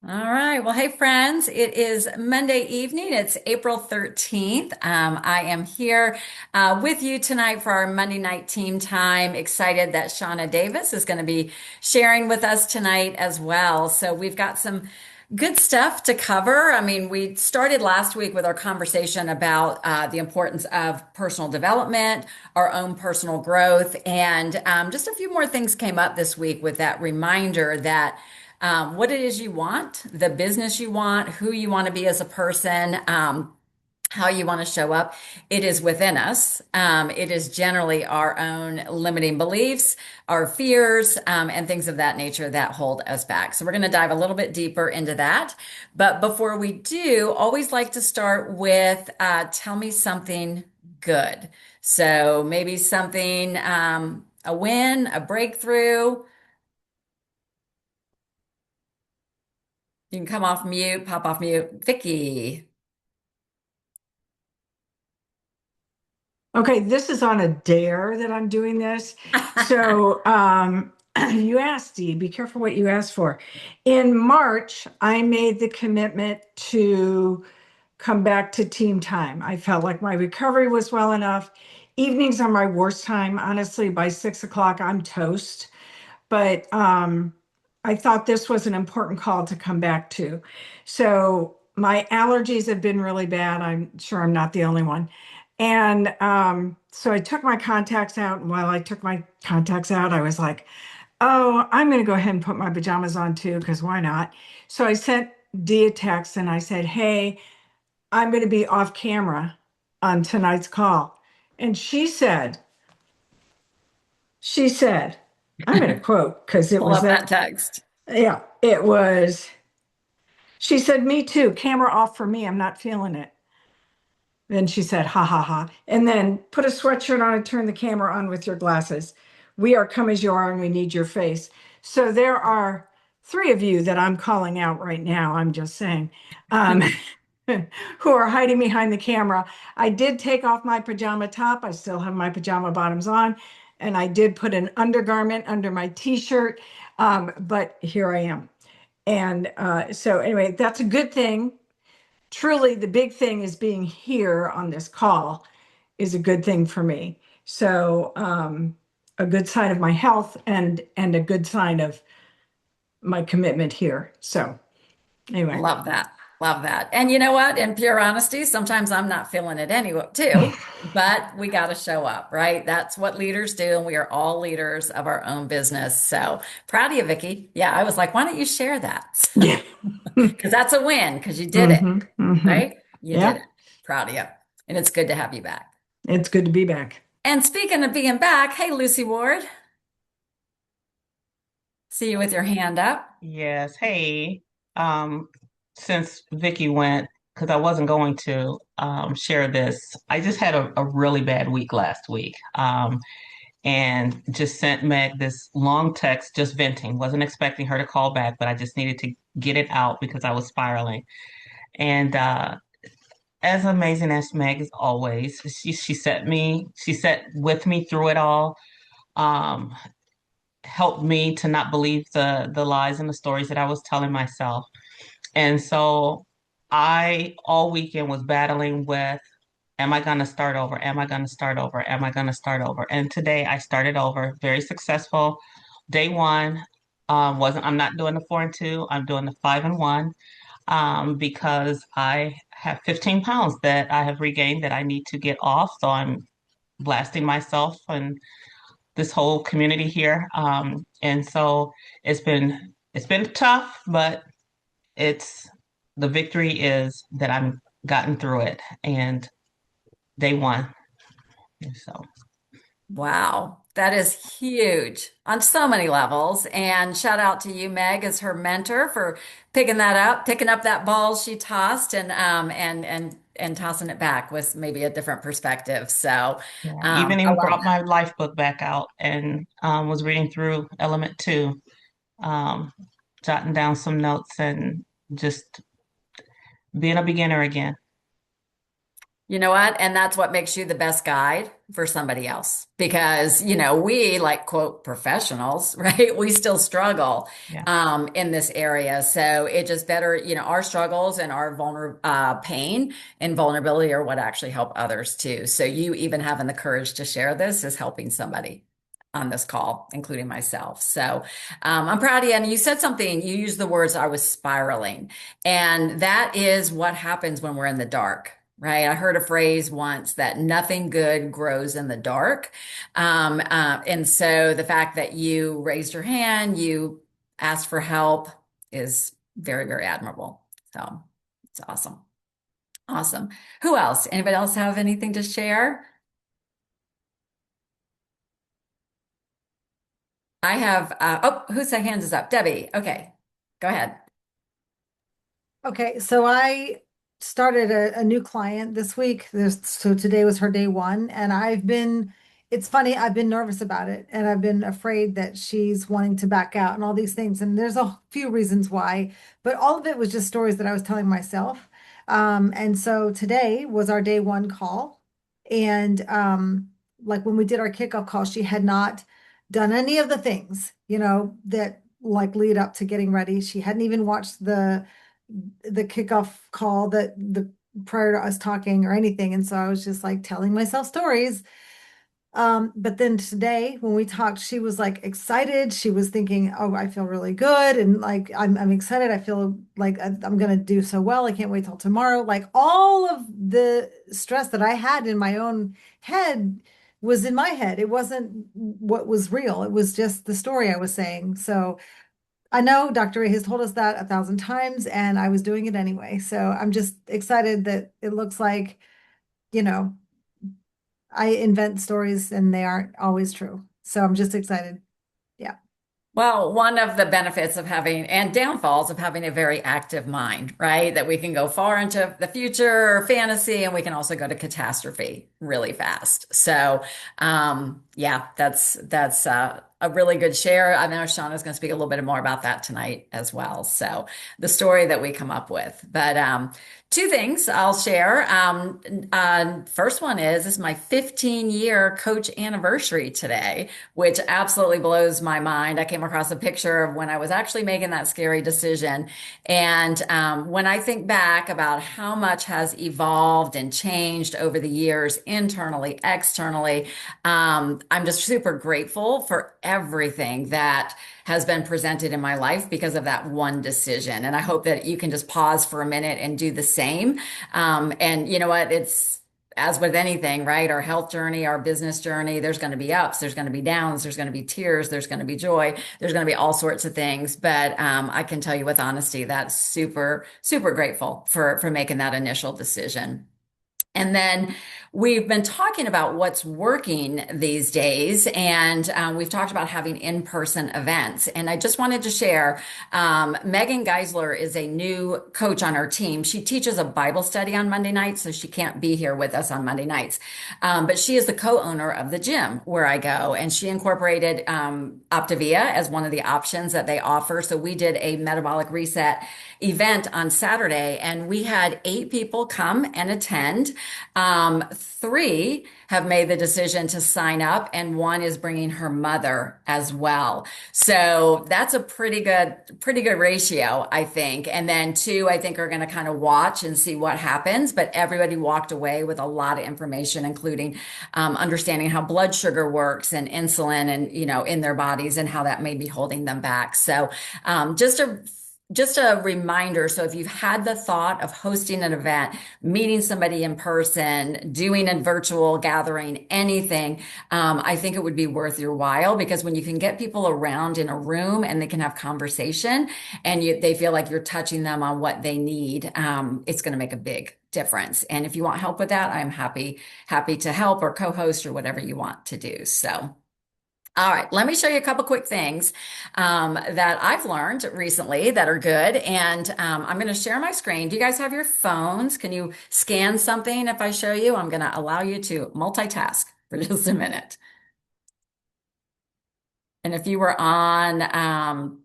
All right. Well, hey, friends, it is Monday evening. It's April 13th. I am here with you tonight for our Monday night team time. Excited that Shauna Davis is going to be sharing with us tonight as well. So we've got some good stuff to cover. I mean, we started last week with our conversation about the importance of personal development, our own personal growth, and just a few more things came up this week with that reminder that what it is you want, the business you want, who you want to be as a person, how you want to show up. It is within us. It is generally our own limiting beliefs, our fears, and things of that nature that hold us back. So we're going to dive a little bit deeper into that. But before we do, always like to start with tell me something good. So maybe something, a win, a breakthrough. You can come off mute, pop off mute. Vicky. Okay, this is on a dare that I'm doing this. So, you asked, Dee, be careful what you ask for. In March, I made the commitment to come back to team time. I felt like my recovery was well enough. Evenings are my worst time. Honestly, by 6 o'clock, I'm toast. But I thought this was an important call to come back to. So my allergies have been really bad. I'm sure I'm not the only one. And so I took my contacts out. And while I took my contacts out, I was like, oh, I'm going to go ahead and put my pajamas on too, because why not? So I sent Dee a text and I said, hey, I'm going to be off camera on tonight's call. And she said, I'm going to quote because it was Love that that, text. yeah, it was, she said, me too, camera off for me. I'm not feeling it. Then she said, ha ha ha. And then put a sweatshirt on and turn the camera on with your glasses. We are come as you are and we need your face. So there are three of you that I'm calling out right now. I'm just saying, um, who are hiding behind the camera. I did take off my pajama top. I still have my pajama bottoms on. And I did put an undergarment under my t-shirt. But here I am. And so anyway, that's a good thing. Truly, the big thing is being here on this call is a good thing for me. So a good sign of my health and a good sign of my commitment here. So anyway. Love that. Love that. And you know what? In pure honesty, sometimes I'm not feeling it anyway, too, but we got to show up, right? That's what leaders do. And we are all leaders of our own business. So proud of you, Vicky. Yeah, I was like, why don't you share that? Yeah. Because that's a win because you did it, hmm hmm right? You did Yeah. it. Proud of you. And it's good to have you back. It's good to be back. And speaking of being back, hey, Lucy Ward, see you with your hand up. Yes. Hey, um, since Vicky went, because I wasn't going to share this, I just had a really bad week last week. And just sent Meg this long text, just venting. Wasn't expecting her to call back, but I just needed to get it out because I was spiraling. And as amazing as Meg is always, she sat with me through it all. Um, Helped me to not believe the lies and the stories that I was telling myself. And so I all weekend was battling with, am I going to start over? Am I going to start over? Am I going to start over? And today I started over, very successful. Day one wasn't, I'm not doing the 4 and 2, I'm doing the 5 and 1 because I have 15 pounds that I have regained that I need to get off. So I'm blasting myself and this whole community here. And so it's been tough, but it's the victory is that I'm gotten through it and day one. So Wow, that is huge on so many levels. And shout out to you, Meg, as her mentor for picking that up, picking up that ball she tossed and tossing it back with maybe a different perspective. So yeah, I even love brought my that. life book back out and was reading through Element 2, um, jotting down some notes and just being a beginner again. You know what? And that's what makes you the best guide for somebody else because, we like quote professionals, right? We still struggle Yeah. in this area. So it just better, our struggles and our pain and vulnerability are what actually help others too. So you even having the courage to share this is helping somebody on this call, including myself. So I'm proud of you. And you said something, you used the words, I was spiraling. And that is what happens when we're in the dark. Right. I heard a phrase once that nothing good grows in the dark. And so the fact that you raised your hand, you asked for help is very, very admirable. So it's awesome. Awesome. Who else? Anybody else have anything to share? I have, whose hand is up? Debbie. Okay. Go ahead. Okay, so I started a new client this week. So today was her day one, and it's funny, I've been nervous about it, and I've been afraid that she's wanting to back out and all these things. And there's a few reasons why, but all of it was just stories that I was telling myself. And so today was our day one call. And like when we did our kickoff call, she had not done any of the things, that like lead up to getting ready. She hadn't even watched the kickoff call that the prior to us talking or anything. And so I was just like telling myself stories. But then today when we talked, she was like excited. She was thinking, oh, I feel really good. And like, I'm excited. I feel like I'm going to do so well. I can't wait till tomorrow. Like all of the stress that I had in my own head was in my head. It wasn't what was real. It was just the story I was saying. So I know Dr. Ray has told us that 1,000 times, and I was doing it anyway. So I'm just excited that it looks like, you know, I invent stories and they aren't always true. So I'm just excited. Yeah. Well, one of the benefits of having and downfalls of having a very active mind, right? That we can go far into the future or fantasy, and we can also go to catastrophe really fast. So, yeah, that's a really good share. I know Shauna's going to speak a little bit more about that tonight as well. So, the story that we come up with, but two things I'll share. First one is this is my 15-year coach anniversary today, which absolutely blows my mind. I came across a picture of when I was actually making that scary decision. And when I think back about how much has evolved and changed over the years, internally, externally, I'm just super grateful for everything that has been presented in my life because of that one decision. And I hope that you can just pause for a minute and do the same. And you know what? It's as with anything, right? Our health journey, our business journey, there's going to be ups, there's going to be downs, there's going to be tears, there's going to be joy, there's going to be all sorts of things. But I can tell you with honesty, that's super, super grateful for making that initial decision. And then we've been talking about what's working these days, and we've talked about having in-person events. And I just wanted to share, Megan Geisler is a new coach on our team. She teaches a Bible study on Monday nights, so she can't be here with us on Monday nights. But she is the co-owner of the gym where I go, and she incorporated Optavia as one of the options that they offer. So we did a metabolic reset event on Saturday, and we had 8 people come and attend. 3 have made the decision to sign up, and 1 is bringing her mother as well. So that's a pretty good ratio, I think. And then 2, I think, are going to kind of watch and see what happens. But everybody walked away with a lot of information, including understanding how blood sugar works and insulin, and in their bodies, and how that may be holding them back. So just a reminder. So if you've had the thought of hosting an event, meeting somebody in person, doing a virtual gathering, anything, I think it would be worth your while, because when you can get people around in a room and they can have conversation and they feel like you're touching them on what they need, it's going to make a big difference. And if you want help with that, I'm happy to help or co-host or whatever you want to do. So. All right, let me show you a couple quick things that I've learned recently that are good. And I'm going to share my screen. Do you guys have your phones? Can you scan something if I show you? I'm going to allow you to multitask for just a minute. And if you were on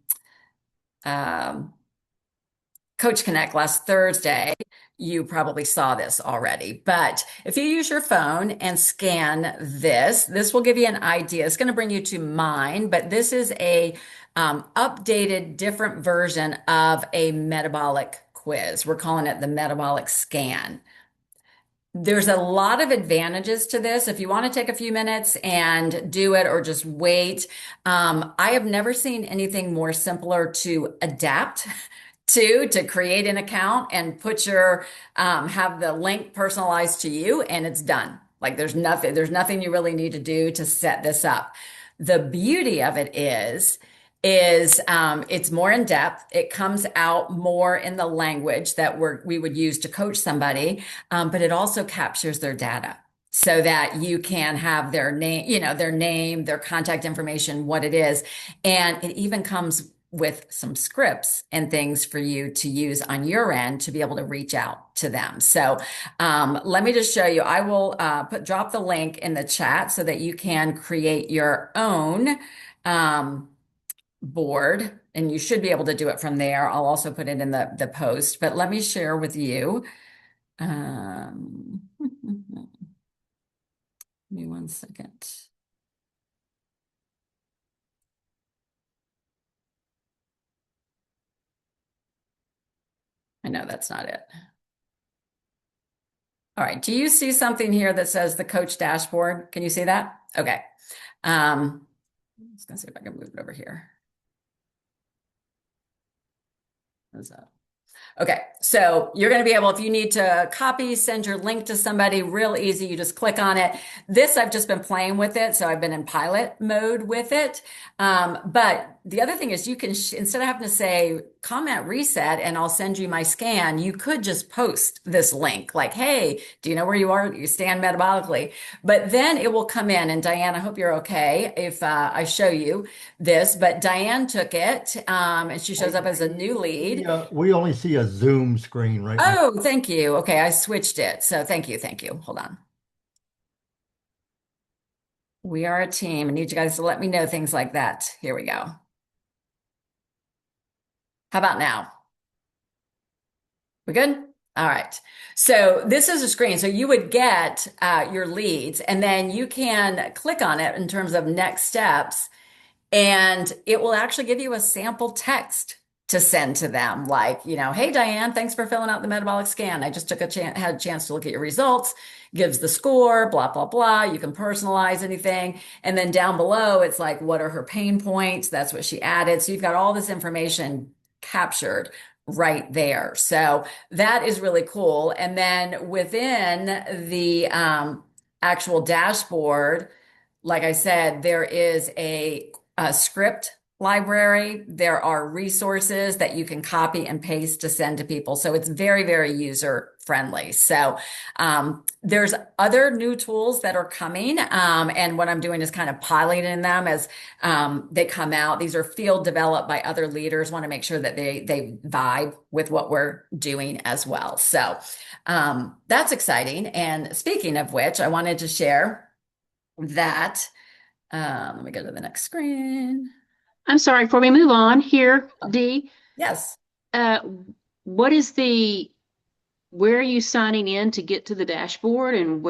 um, Coach Connect last Thursday, you probably saw this already. But if you use your phone and scan this will give you an idea. It's going to bring you to mine, but this is a updated, different version of a metabolic quiz. We're calling it the metabolic scan. There's a lot of advantages to this. If you want to take a few minutes and do it or just wait, I have never seen anything more simpler to adapt to create an account and put your have the link personalized to you, and it's done. Like there's nothing you really need to do to set this up. The beauty of it is it's more in depth. It comes out more in the language that we would use to coach somebody, but it also captures their data so that you can have their name, their contact information, what it is. And it even comes with some scripts and things for you to use on your end to be able to reach out to them. So let me just show you. I will drop the link in the chat so that you can create your own board, and you should be able to do it from there. I'll also put it in the post, but let me share with you. Give me 1 second. I know that's not it. All right. Do you see something here that says the coach dashboard? Can you see that? Okay. I'm just gonna see if I can move it over here. What's that? Okay, so you're going to be able, if you need to copy, send your link to somebody, real easy. You just click on it. This, I've just been playing with it. So I've been in pilot mode with it. But the other thing is you can, instead of having to say comment reset and I'll send you my scan, you could just post this link like, hey, do you know where you are? You stand metabolically. But then it will come in. And Diane, I hope you're okay if I show you this. But Diane took it and she shows up as a new lead. Yeah, we only see a Zoom screen right now. Oh, thank you. Okay, I switched it. So thank you. Thank you. Hold on. We are a team. I need you guys to let me know things like that. Here we go. How about now? We good? All right. So this is a screen. So you would get your leads, and then you can click on it in terms of next steps, and it will actually give you a sample text to send to them, like, hey, Diane, thanks for filling out the metabolic scan. I just had a chance to look at your results, gives the score, blah, blah, blah. You can personalize anything. And then down below, it's like, what are her pain points? That's what she added. So you've got all this information captured right there. So that is really cool. And then within the actual dashboard, like I said, there is a script library. There are resources that you can copy and paste to send to people. So it's very, very user friendly. So there's other new tools that are coming. And what I'm doing is kind of piloting them as they come out. These are field developed by other leaders, want to make sure that they vibe with what we're doing as well. So that's exciting. And speaking of which, I wanted to share that. Let me go to the next screen. I'm sorry, before we move on here, Dee, Yes. where are you signing in to get to the dashboard, and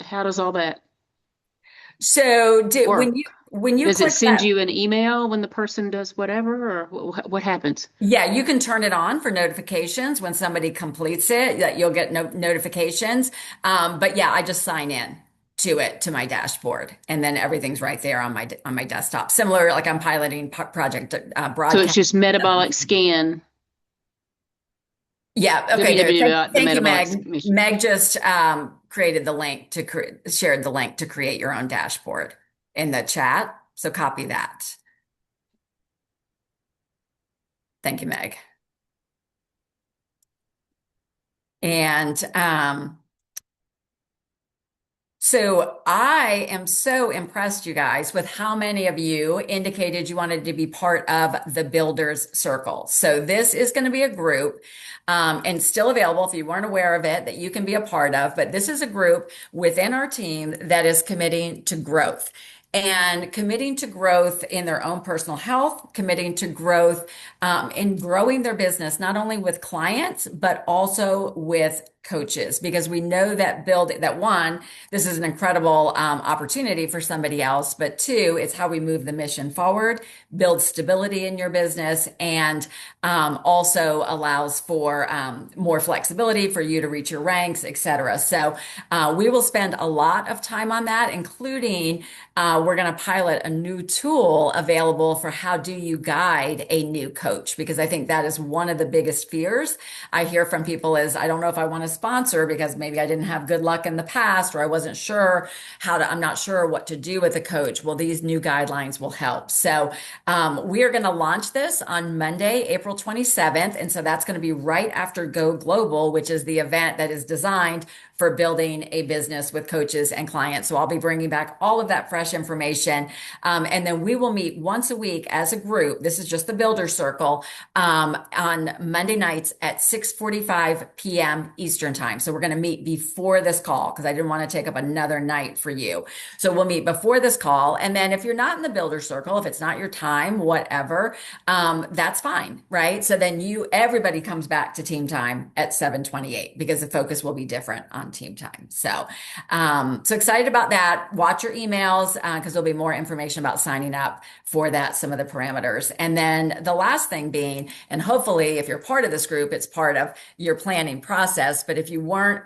how does all that So work? when you Does click it send that, you an email when the person does whatever, or what happens? yeah, you can turn it on for notifications when somebody completes it, that you'll get notifications. But yeah, I just sign in to my dashboard, and then everything's right there on my desktop. Similar, like I'm piloting project So broadcast. it's just metabolic scan. Yeah. Okay. No, www.the thank you, metabolic Meg. commission. Meg just created the link shared the link to create your own dashboard in the chat. So copy that. Thank you, Meg. And so I am so impressed, you guys, with how many of you indicated you wanted to be part of the Builders Circle. So this is going to be a group and still available if you weren't aware of it, that you can be a part of. But this is a group within our team that is committing to growth. and committing to growth in their own personal health, committing to growth in growing their business, not only with clients, but also with coaches, because we know that one, this is an incredible opportunity for somebody else, but two, it's how we move the mission forward, build stability in your business, and also allows for more flexibility for you to reach your ranks, etc. So we will spend a lot of time on that, including we're going to pilot a new tool available for how do you guide a new coach, because I think that is one of the biggest fears I hear from people is, I don't know if I want to sponsor because maybe I didn't have good luck in the past, or I wasn't sure I'm not sure what to do with a coach. Well, these new guidelines will help. So we are going to launch this on Monday, April 27th. And so that's going to be right after Go Global, which is the event that is designed for building a business with coaches and clients. So I'll be bringing back all of that fresh information. And then we will meet once a week as a group. This is just the Builder Circle on Monday nights at 6:45 p.m. Eastern time. So we're going to meet before this call because I didn't want to take up another night for you. So we'll meet before this call. And then if you're not in the Builder Circle, if it's not your time, whatever, that's fine, right? So then everybody comes back to team time at 7:28 because the focus will be different on team time. So, so excited about that. Watch your emails because there'll be more information about signing up for that, some of the parameters. And then the last thing being, and hopefully if you're part of this group, it's part of your planning process. But if you weren't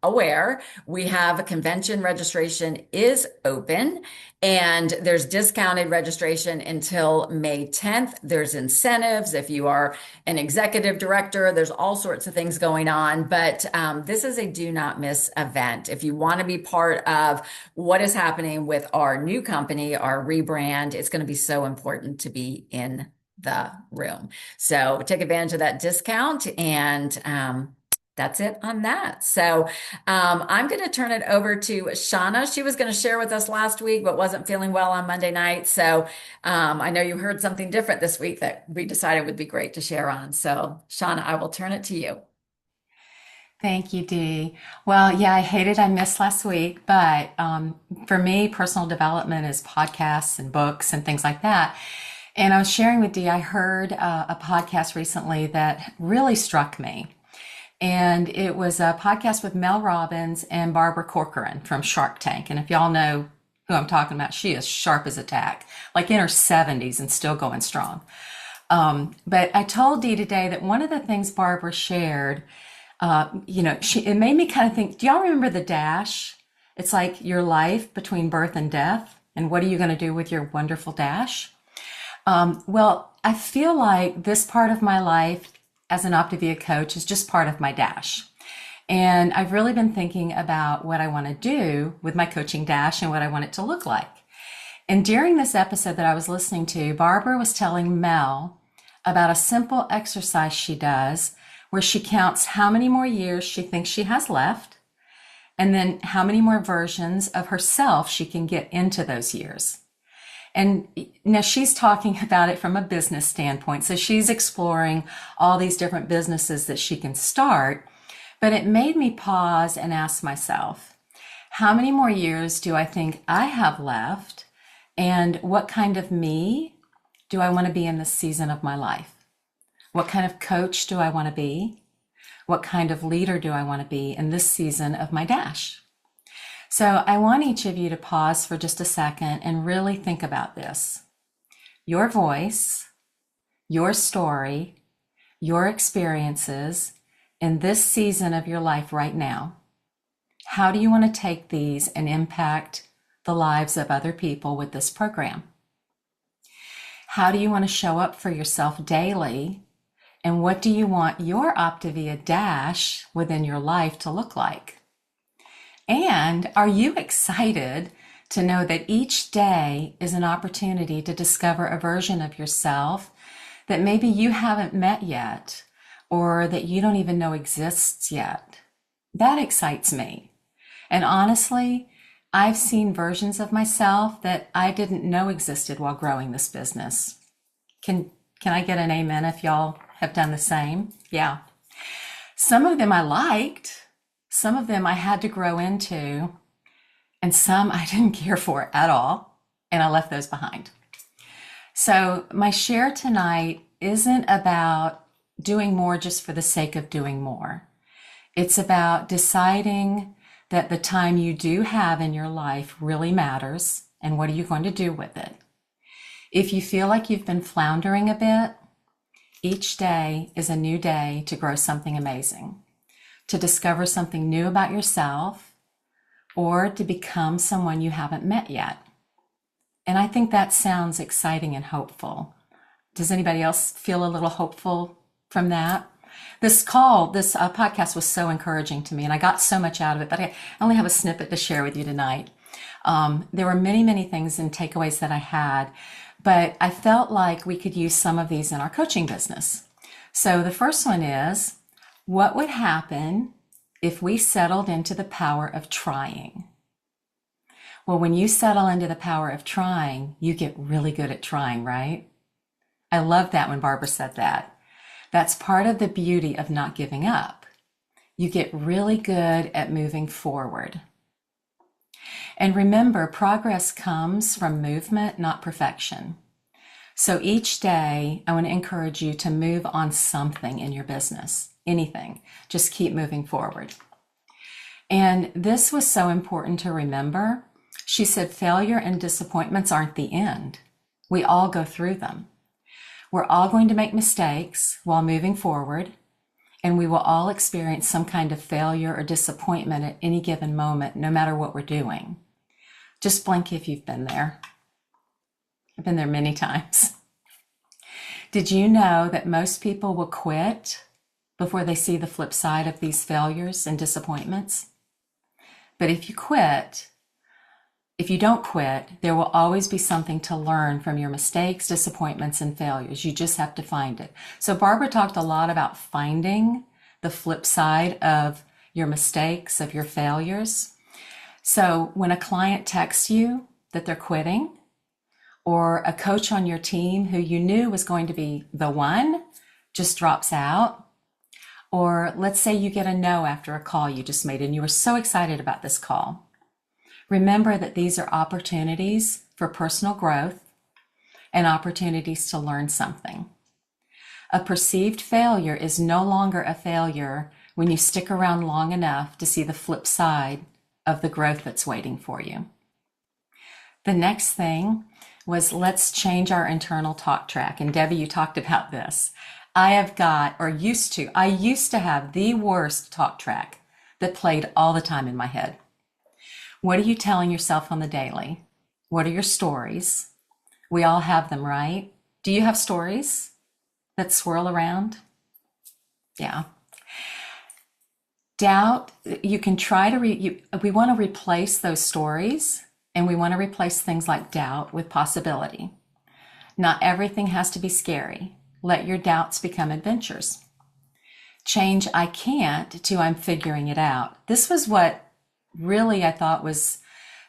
aware, we have a convention registration is open and there's discounted registration until May 10th. There's incentives. If you are an executive director, there's all sorts of things going on, but this is a do not miss event. If you want to be part of what is happening with our new company, our rebrand, it's going to be so important to be in the room. So take advantage of that discount and that's it on that. So I'm going to turn it over to Shauna. She was going to share with us last week, but wasn't feeling well on Monday night. So I know you heard something different this week that we decided would be great to share on. So Shauna, I will turn it to you. Thank you, Dee. Well, yeah, I hated I missed last week, but for me, personal development is podcasts and books and things like that. And I was sharing with Dee, I heard a podcast recently that really struck me. And it was a podcast with Mel Robbins and Barbara Corcoran from Shark Tank. And if y'all know who I'm talking about, she is sharp as a tack, like in her 70s and still going strong. But I told Dee today that one of the things Barbara shared, it made me kind of think, do y'all remember the dash? It's like your life between birth and death. And what are you going to do with your wonderful dash? Well, I feel like this part of my life as an Optavia coach is just part of my dash. And I've really been thinking about what I want to do with my coaching dash and what I want it to look like. And during this episode that I was listening to, Barbara was telling Mel about a simple exercise she does where she counts how many more years she thinks she has left, and then how many more versions of herself she can get into those years. And now she's talking about it from a business standpoint. So she's exploring all these different businesses that she can start. But it made me pause and ask myself, how many more years do I think I have left? And what kind of me do I want to be in this season of my life? What kind of coach do I want to be? What kind of leader do I want to be in this season of my dash? So I want each of you to pause for just a second and really think about this. Your voice, your story, your experiences in this season of your life right now. How do you want to take these and impact the lives of other people with this program? How do you want to show up for yourself daily? And what do you want your Optavia dash within your life to look like? And are you excited to know that each day is an opportunity to discover a version of yourself that maybe you haven't met yet, or that you don't even know exists yet? That excites me. And honestly, I've seen versions of myself that I didn't know existed while growing this business. Can I get an amen if y'all have done the same? Yeah. Some of them I liked. Some of them I had to grow into, and some I didn't care for at all. and I left those behind. So my share tonight isn't about doing more just for the sake of doing more. It's about deciding that the time you do have in your life really matters, and what are you going to do with it? If you feel like you've been floundering a bit, each day is a new day to grow something amazing, to discover something new about yourself, or to become someone you haven't met yet. And I think that sounds exciting and hopeful. Does anybody else feel a little hopeful from that? This podcast was so encouraging to me, and I got so much out of it, but I only have a snippet to share with you tonight. There were many, many things and takeaways that I had, but I felt like we could use some of these in our coaching business. So the first one is, what would happen if we settled into the power of trying? Well, when you settle into the power of trying, you get really good at trying, right? I love that when Barbara said that. That's part of the beauty of not giving up. You get really good at moving forward. And remember, progress comes from movement, not perfection. So each day, I want to encourage you to move on something in your business, anything. Just keep moving forward. And this was so important to remember. She said, failure and disappointments aren't the end. We all go through them. We're all going to make mistakes while moving forward, and we will all experience some kind of failure or disappointment at any given moment, no matter what we're doing. Just blink if you've been there. I've been there many times. Did you know that most people will quit before they see the flip side of these failures and disappointments? But if you don't quit, there will always be something to learn from your mistakes, disappointments, and failures. You just have to find it. So Barbara talked a lot about finding the flip side of your mistakes, of your failures. So when a client texts you that they're quitting, or a coach on your team who you knew was going to be the one just drops out, or let's say you get a no after a call you just made and you were so excited about this call. Remember that these are opportunities for personal growth and opportunities to learn something. A perceived failure is no longer a failure when you stick around long enough to see the flip side of the growth that's waiting for you. The next thing was, let's change our internal talk track. And Debbie, you talked about this. I used to have the worst talk track that played all the time in my head. What are you telling yourself on the daily? What are your stories? We all have them, right? Do you have stories that swirl around? Yeah. Doubt, you can try to, we want to replace those stories, and we want to replace things like doubt with possibility. Not everything has to be scary. Let your doubts become adventures. Change I can't to I'm figuring it out. This was what really I thought was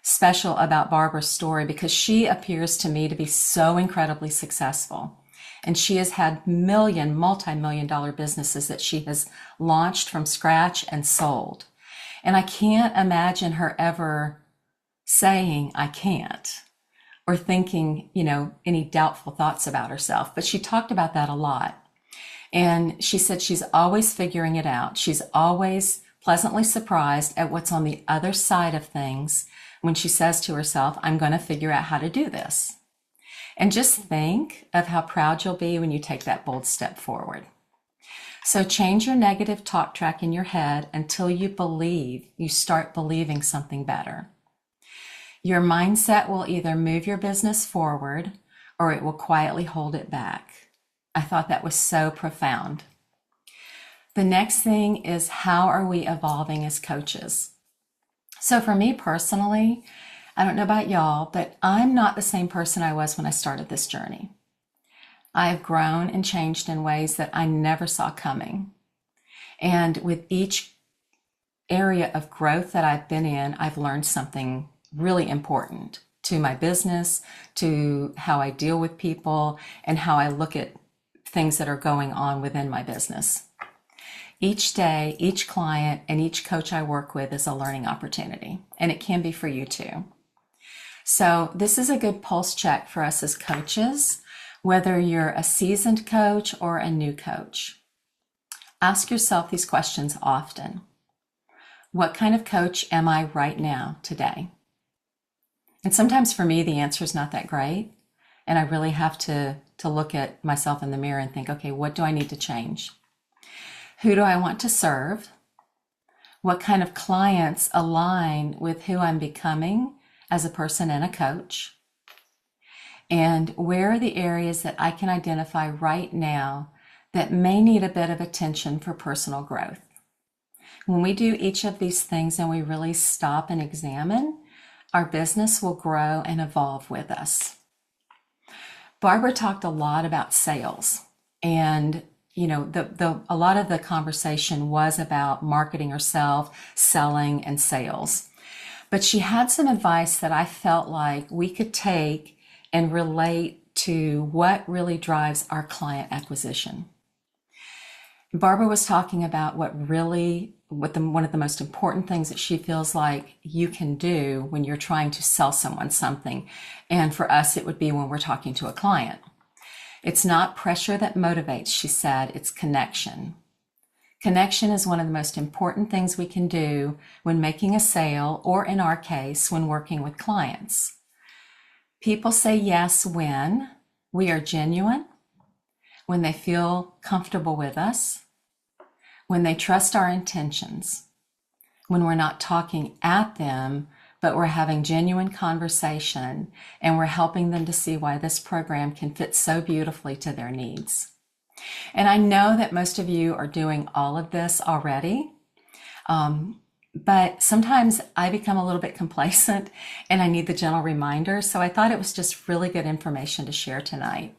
special about Barbara's story, because she appears to me to be so incredibly successful. And she has had multi-million dollar businesses that she has launched from scratch and sold. And I can't imagine her ever saying, I can't, or thinking, any doubtful thoughts about herself. But she talked about that a lot. And she said she's always figuring it out. She's always pleasantly surprised at what's on the other side of things when she says to herself, I'm going to figure out how to do this. And just think of how proud you'll be when you take that bold step forward. So change your negative talk track in your head until you start believing something better. Your mindset will either move your business forward or it will quietly hold it back. I thought that was so profound. The next thing is, how are we evolving as coaches? So for me personally, I don't know about y'all, but I'm not the same person I was when I started this journey. I have grown and changed in ways that I never saw coming. And with each area of growth that I've been in, I've learned something really important to my business, to how I deal with people, and how I look at things that are going on within my business. Each day, each client, and each coach I work with is a learning opportunity, and it can be for you too. So this is a good pulse check for us as coaches, whether you're a seasoned coach or a new coach. Ask yourself these questions often. What kind of coach am I right now, today? And sometimes for me, the answer is not that great. And I really have to look at myself in the mirror and think, okay, what do I need to change? Who do I want to serve? What kind of clients align with who I'm becoming as a person and a coach? And where are the areas that I can identify right now that may need a bit of attention for personal growth? When we do each of these things and we really stop and examine, our business will grow and evolve with us. Barbara talked a lot about sales, and a lot of the conversation was about marketing herself, selling, and sales. But she had some advice that I felt like we could take and relate to what really drives our client acquisition. Barbara was talking about one of the most important things that she feels like you can do when you're trying to sell someone something. And for us, it would be when we're talking to a client. It's not pressure that motivates, she said, it's connection. Connection is one of the most important things we can do when making a sale, or in our case, when working with clients. People say yes when we are genuine, when they feel comfortable with us, when they trust our intentions, when we're not talking at them, but we're having genuine conversation and we're helping them to see why this program can fit so beautifully to their needs. And I know that most of you are doing all of this already, but sometimes I become a little bit complacent and I need the gentle reminder. So I thought it was just really good information to share tonight.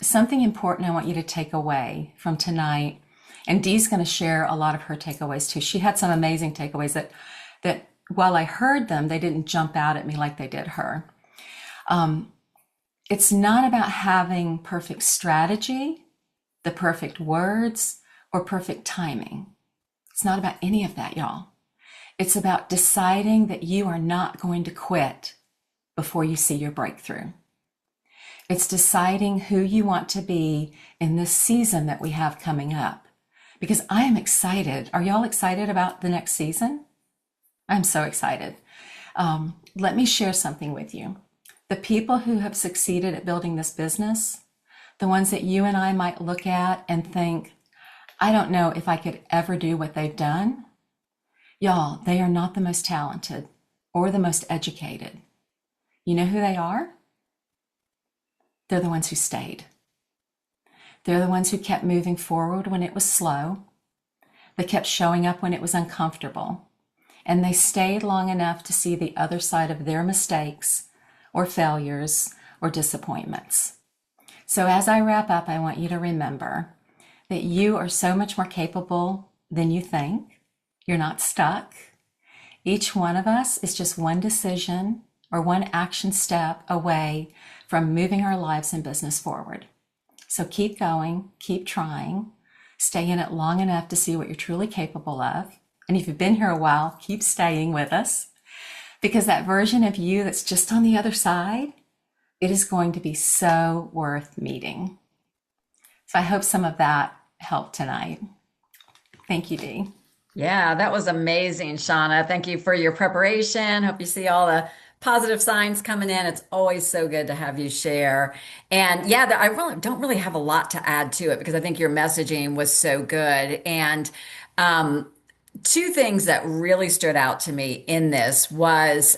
Something important I want you to take away from tonight, and Dee's going to share a lot of her takeaways too. She had some amazing takeaways that while I heard them, they didn't jump out at me like they did her. It's not about having perfect strategy, the perfect words, or perfect timing. It's not about any of that, y'all. It's about deciding that you are not going to quit before you see your breakthrough. It's deciding who you want to be in this season that we have coming up. Because I am excited. Are y'all excited about the next season? I'm so excited. Let me share something with you. The people who have succeeded at building this business, the ones that you and I might look at and think, I don't know if I could ever do what they've done. Y'all, they are not the most talented or the most educated. You know who they are? They're the ones who stayed. They're the ones who kept moving forward when it was slow. They kept showing up when it was uncomfortable. And they stayed long enough to see the other side of their mistakes or failures or disappointments. So as I wrap up, I want you to remember that you are so much more capable than you think. You're not stuck. Each one of us is just one decision or one action step away from moving our lives and business forward. So keep going, keep trying, stay in it long enough to see what you're truly capable of. And if you've been here a while, keep staying with us, because that version of you that's just on the other side, it is going to be so worth meeting. So I hope some of that helped tonight. Thank you, Dee. Yeah, that was amazing, Shauna. Thank you for your preparation. Hope you see all the positive signs coming in. It's always so good to have you share. And yeah, I really don't really have a lot to add to it because I think your messaging was so good. And two things that really stood out to me in this was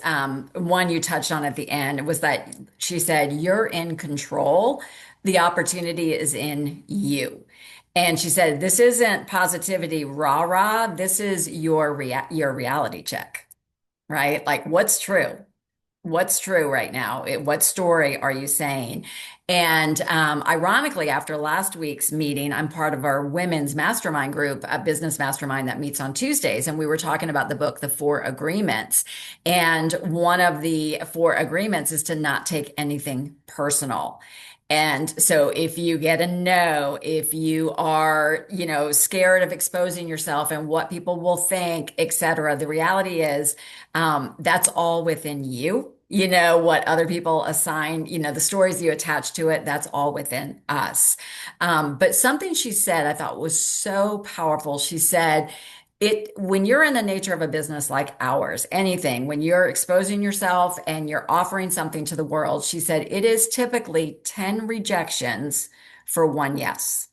one you touched on at the end was that she said, "You're in control. The opportunity is in you." And she said, "This isn't positivity rah rah. This is your reality check, right? Like what's true? What's true right now? What story are you saying?" And ironically, after last week's meeting, I'm part of our women's mastermind group, a business mastermind that meets on Tuesdays. And we were talking about the book, The Four Agreements. And one of the four agreements is to not take anything personal. And so if you get a no, if you are, scared of exposing yourself and what people will think, et cetera, the reality is that's all within you. what other people assign, the stories you attach to it, that's all within us. But something she said I thought was so powerful. She said, when you're in the nature of a business like ours, anything, when you're exposing yourself and you're offering something to the world, she said, it is typically 10 rejections for one yes.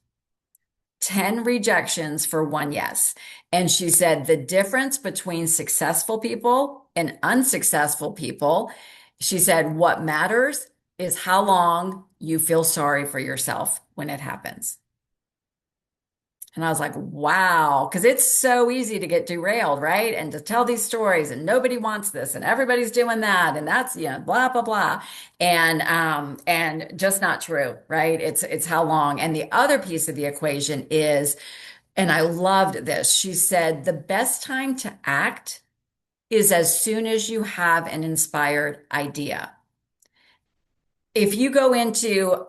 10 rejections for one yes. And she said the difference between successful people and unsuccessful people, she said, what matters is how long you feel sorry for yourself when it happens. And I was like, wow, because it's so easy to get derailed, right? And to tell these stories and nobody wants this and everybody's doing that. And that's, blah, blah, blah. And just not true, right? It's how long. And the other piece of the equation is, and I loved this. She said, the best time to act is as soon as you have an inspired idea. If you go into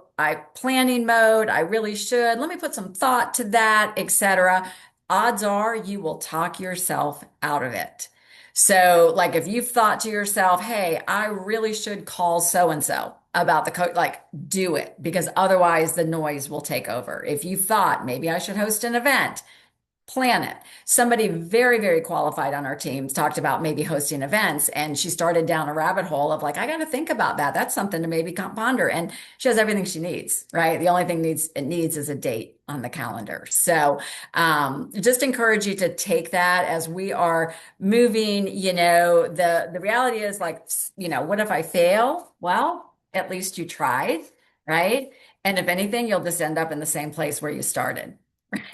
planning mode, I really should, let me put some thought to that, etc., odds are you will talk yourself out of it. So, like if you've thought to yourself, hey, I really should call so and so about the coach, like do it, because otherwise the noise will take over. If you thought maybe I should host an event, plan it. Somebody very, very qualified on our team talked about maybe hosting events, and she started down a rabbit hole of like, I got to think about that. That's something to maybe ponder. And she has everything she needs, right? The only thing it needs is a date on the calendar. So just encourage you to take that as we are moving. The reality is like, what if I fail? Well, at least you tried, right? And if anything, you'll just end up in the same place where you started.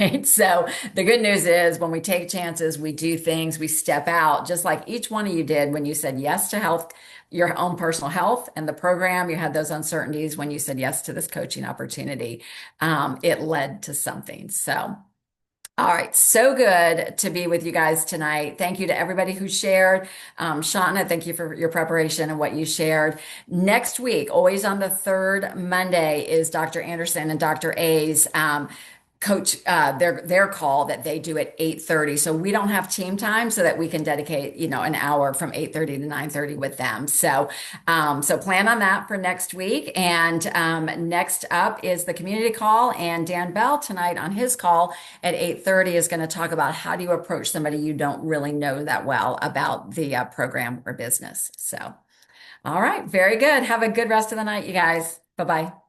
Right. So the good news is when we take chances, we do things, we step out, just like each one of you did when you said yes to health, your own personal health and the program. You had those uncertainties when you said yes to this coaching opportunity. It led to something. So, all right. So good to be with you guys tonight. Thank you to everybody who shared. Shauna, thank you for your preparation and what you shared. Next week, always on the third Monday, is Dr. Anderson and Dr. A's coach their call that they do at 8:30. So we don't have team time so that we can dedicate an hour from 8:30 to 9:30 with them. So plan on that for next week. And next up is the community call, and Dan Bell tonight on his call at 8:30 is going to talk about how do you approach somebody you don't really know that well about the program or business. So all right, very good. Have a good rest of the night, you guys. Bye-bye.